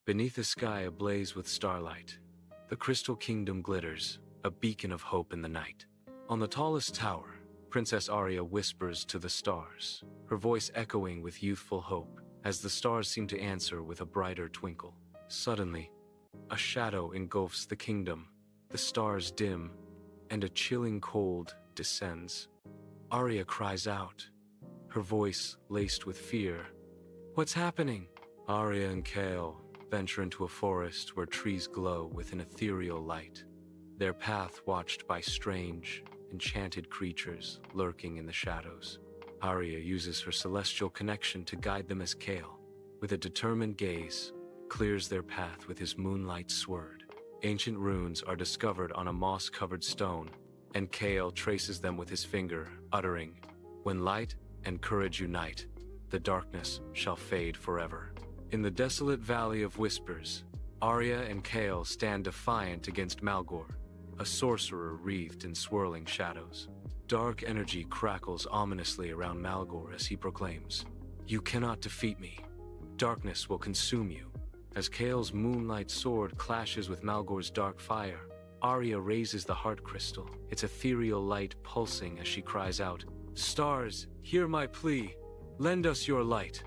Beneath a sky ablaze with starlight, the crystal kingdom glitters, a beacon of hope in the night. On the tallest tower, Princess Aria whispers to the stars, her voice echoing with youthful hope, as the stars seem to answer with a brighter twinkle. Suddenly, a shadow engulfs the kingdom, the stars dim, and a chilling cold descends. Aria cries out, her voice laced with fear. "What's happening?" Aria and Kale venture into a forest where trees glow with an ethereal light, their path watched by strange, enchanted creatures lurking in the shadows. Aria uses her celestial connection to guide them as Kale, with a determined gaze, clears their path with his moonlight sword. Ancient runes are discovered on a moss-covered stone, and Kale traces them with his finger, uttering, "When light and courage unite, the darkness shall fade forever." In the desolate Valley of Whispers, Aria and Kale stand defiant against Malgor, a sorcerer wreathed in swirling shadows. Dark energy crackles ominously around Malgor as he proclaims, "You cannot defeat me. Darkness will consume you." As Kale's moonlight sword clashes with Malgor's dark fire, Aria raises the heart crystal, its ethereal light pulsing as she cries out, "Stars, hear my plea. Lend us your light."